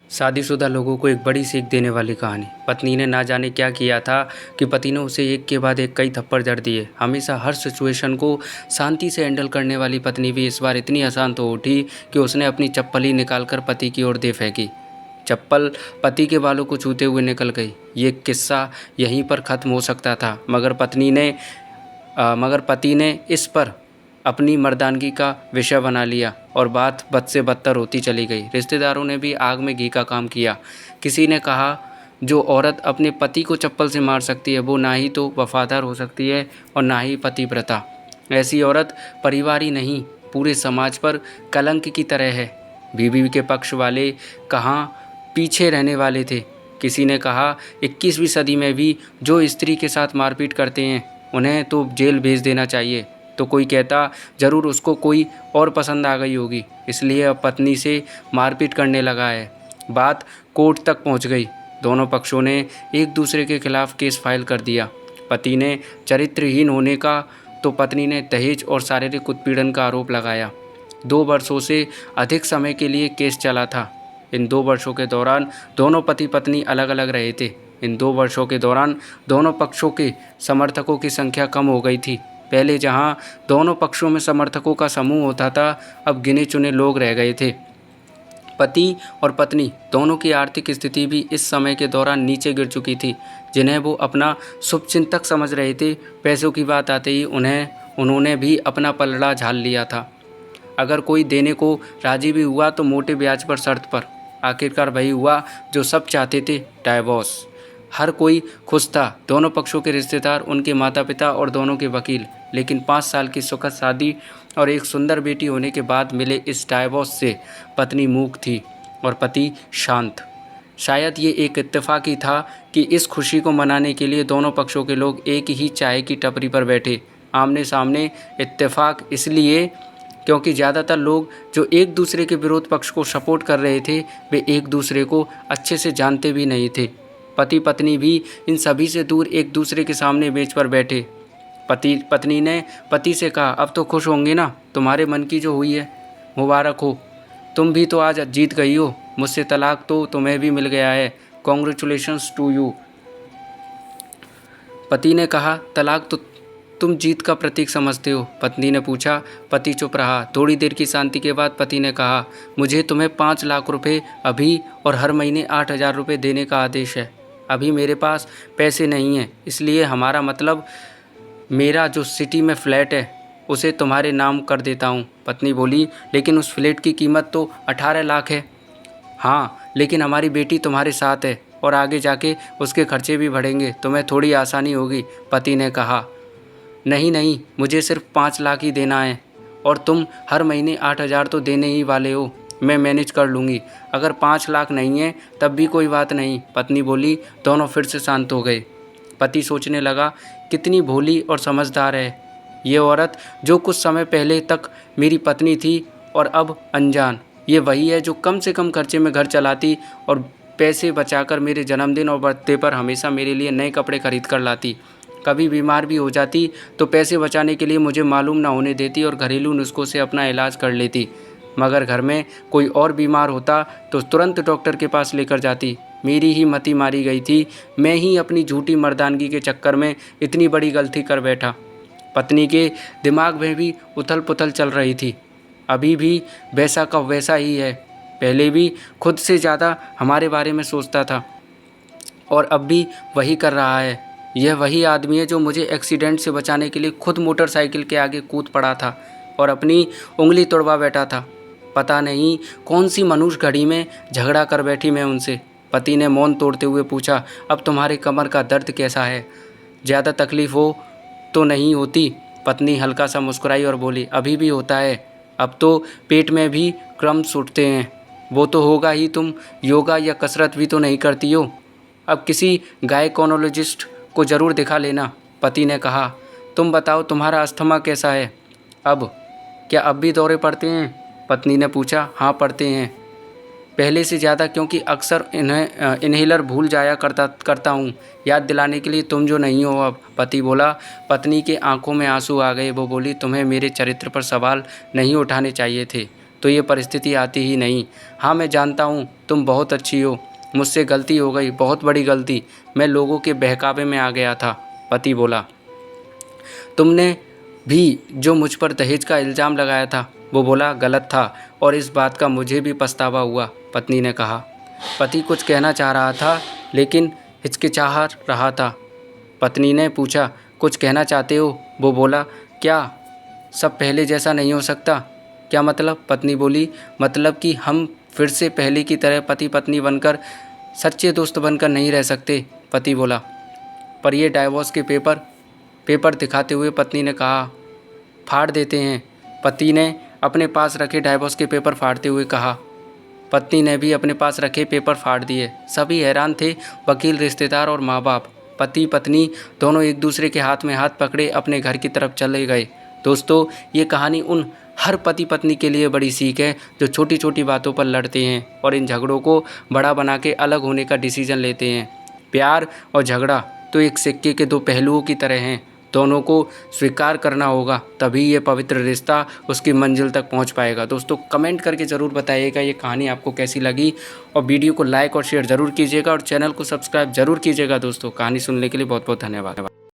शादीशुदा लोगों को एक बड़ी सीख देने वाली कहानी। पत्नी ने ना जाने क्या किया था कि पति ने उसे एक के बाद एक कई थप्पड़ जड़ दिए। हमेशा हर सिचुएशन को शांति से हैंडल करने वाली पत्नी भी इस बार इतनी अशांत हो उठी कि उसने अपनी चप्पल ही निकालकर पति की ओर दे फेंकी। चप्पल पति के बालों को छूते हुए निकल गई। ये किस्सा यहीं पर ख़त्म हो सकता था, मगर पति ने इस पर अपनी मर्दानगी का विषय बना लिया और बात बद से बदतर होती चली गई। रिश्तेदारों ने भी आग में घी का काम किया। किसी ने कहा, जो औरत अपने पति को चप्पल से मार सकती है वो ना ही तो वफादार हो सकती है और ना ही पतिव्रता। ऐसी औरत परिवार ही नहीं पूरे समाज पर कलंक की तरह है। बीवी के पक्ष वाले कहाँ पीछे रहने वाले थे। किसी ने कहा, 21वीं सदी में भी जो स्त्री के साथ मारपीट करते हैं उन्हें तो जेल भेज देना चाहिए। तो कोई कहता, ज़रूर उसको कोई और पसंद आ गई होगी, इसलिए अब पत्नी से मारपीट करने लगा है। बात कोर्ट तक पहुंच गई। दोनों पक्षों ने एक दूसरे के खिलाफ केस फाइल कर दिया। पति ने चरित्रहीन होने का तो पत्नी ने दहेज और शारीरिक उत्पीड़न का आरोप लगाया। 2 वर्षों से अधिक समय के लिए केस चला था। इन 2 वर्षों के दौरान दोनों पति पत्नी अलग अलग रहे थे। इन 2 वर्षों के दौरान दोनों पक्षों के समर्थकों की संख्या कम हो गई थी। पहले जहां दोनों पक्षों में समर्थकों का समूह होता था, अब गिने चुने लोग रह गए थे। पति और पत्नी दोनों की आर्थिक स्थिति भी इस समय के दौरान नीचे गिर चुकी थी। जिन्हें वो अपना शुभचिंतक समझ रहे थे, पैसों की बात आते ही उन्होंने भी अपना पलड़ा झाल लिया था। अगर कोई देने को राजी भी हुआ तो मोटे ब्याज पर शर्त पर। आखिरकार वही हुआ जो सब चाहते थे, डाइवोर्स। हर कोई खुश था, दोनों पक्षों के रिश्तेदार, उनके माता पिता और दोनों के वकील। लेकिन 5 साल की सुखद शादी और एक सुंदर बेटी होने के बाद मिले इस डाइवोर्स से पत्नी मूक थी और पति शांत। शायद ये एक इत्तेफाक ही था कि इस खुशी को मनाने के लिए दोनों पक्षों के लोग एक ही चाय की टपरी पर बैठे, आमने सामने। इत्तेफाक इसलिए क्योंकि ज़्यादातर लोग जो एक दूसरे के विरोध पक्ष को सपोर्ट कर रहे थे वे एक दूसरे को अच्छे से जानते भी नहीं थे। पति पत्नी भी इन सभी से दूर एक दूसरे के सामने मेज पर बैठे। पत्नी ने पति से कहा, अब तो खुश होंगे ना, तुम्हारे मन की जो हुई है, मुबारक हो, तुम भी तो आज जीत गई हो। मुझसे तलाक तो तुम्हें भी मिल गया है, कॉन्ग्रेचुलेशंस टू यू। पति ने कहा, तलाक तो तुम जीत का प्रतीक समझते हो? पत्नी ने पूछा। पति चुप रहा। थोड़ी देर की शांति के बाद पति ने कहा, मुझे तुम्हें 5 लाख रुपए अभी और हर महीने 8,000 रुपये देने का आदेश है। अभी मेरे पास पैसे नहीं हैं, इसलिए हमारा मतलब मेरा जो सिटी में फ्लैट है उसे तुम्हारे नाम कर देता हूँ। पत्नी बोली, लेकिन उस फ्लैट की कीमत तो 18 लाख है। हाँ, लेकिन हमारी बेटी तुम्हारे साथ है और आगे जाके उसके खर्चे भी बढ़ेंगे, तुम्हें थोड़ी आसानी होगी। पति ने कहा, नहीं नहीं, मुझे सिर्फ 5 लाख ही देना है और तुम हर महीने 8,000 तो देने ही वाले हो, मैं मैनेज कर लूँगी। अगर 5 लाख नहीं है तब भी कोई बात नहीं, पत्नी बोली। दोनों फिर से शांत हो गए। पति सोचने लगा, कितनी भोली और समझदार है ये औरत, जो कुछ समय पहले तक मेरी पत्नी थी और अब अनजान। ये वही है जो कम से कम खर्चे में घर चलाती और पैसे बचाकर मेरे जन्मदिन और बर्थडे पर हमेशा मेरे लिए नए कपड़े खरीद कर लाती। कभी बीमार भी हो जाती तो पैसे बचाने के लिए मुझे मालूम ना होने देती और घरेलू नुस्खों से अपना इलाज कर लेती। मगर घर में कोई और बीमार होता तो तुरंत डॉक्टर के पास लेकर जाती। मेरी ही मति मारी गई थी, मैं ही अपनी झूठी मर्दानगी के चक्कर में इतनी बड़ी गलती कर बैठा। पत्नी के दिमाग में भी उथल पुथल चल रही थी। अभी भी वैसा का वैसा ही है, पहले भी खुद से ज़्यादा हमारे बारे में सोचता था और अब भी वही कर रहा है। यह वही आदमी है जो मुझे एक्सीडेंट से बचाने के लिए खुद मोटरसाइकिल के आगे कूद पड़ा था और अपनी उंगली तोड़वा बैठा था। पता नहीं कौन सी मनुष्य घड़ी में झगड़ा कर बैठी मैं उनसे। पति ने मौन तोड़ते हुए पूछा, अब तुम्हारे कमर का दर्द कैसा है? ज़्यादा तकलीफ़ हो तो नहीं होती? पत्नी हल्का सा मुस्कुराई और बोली, अभी भी होता है, अब तो पेट में भी क्रम्स उठते हैं। वो तो होगा ही, तुम योगा या कसरत भी तो नहीं करती हो। अब किसी गायकोनोलॉजिस्ट को ज़रूर दिखा लेना। पति ने कहा, तुम बताओ तुम्हारा अस्थमा कैसा है अब? क्या अब भी दौरे पड़ते हैं? पत्नी ने पूछा। हाँ पड़ते हैं, पहले से ज़्यादा, क्योंकि अक्सर इन्हेलर भूल जाया करता हूँ, याद दिलाने के लिए तुम जो नहीं हो अब। पति बोला। पत्नी के आंखों में आंसू आ गए। वो बोली, तुम्हें मेरे चरित्र पर सवाल नहीं उठाने चाहिए थे, तो ये परिस्थिति आती ही नहीं। हाँ, मैं जानता हूँ तुम बहुत अच्छी हो, मुझसे गलती हो गई, बहुत बड़ी गलती। मैं लोगों के बहकावे में आ गया था। पति बोला, तुमने भी जो मुझ पर दहेज का इल्ज़ाम लगाया था वो बोला गलत था और इस बात का मुझे भी पछतावा हुआ, पत्नी ने कहा। पति कुछ कहना चाह रहा था लेकिन हिचकिचा रहा था। पत्नी ने पूछा, कुछ कहना चाहते हो? वो बोला, क्या सब पहले जैसा नहीं हो सकता? क्या मतलब? पत्नी बोली, मतलब कि हम फिर से पहले की तरह पति पत्नी बनकर, सच्चे दोस्त बनकर नहीं रह सकते। पति बोला, पर ये डाइवोर्स के पेपर दिखाते हुए पत्नी ने कहा, फाड़ देते हैं। पति ने अपने पास रखे डाइवोर्स के पेपर फाड़ते हुए कहा। पत्नी ने भी अपने पास रखे पेपर फाड़ दिए। सभी हैरान थे, वकील, रिश्तेदार और माँ बाप। पति पत्नी दोनों एक दूसरे के हाथ में हाथ पकड़े अपने घर की तरफ चले गए। दोस्तों, ये कहानी उन हर पति पत्नी के लिए बड़ी सीख है जो छोटी छोटी बातों पर लड़ते हैं और इन झगड़ों को बड़ा बना के अलग होने का डिसीजन लेते हैं। प्यार और झगड़ा तो एक सिक्के के दो पहलुओं की तरह हैं। दोनों को स्वीकार करना होगा, तभी ये पवित्र रिश्ता उसकी मंजिल तक पहुंच पाएगा। दोस्तों, कमेंट करके ज़रूर बताइएगा ये कहानी आपको कैसी लगी और वीडियो को लाइक और शेयर ज़रूर कीजिएगा और चैनल को सब्सक्राइब ज़रूर कीजिएगा। दोस्तों, कहानी सुनने के लिए बहुत बहुत धन्यवाद।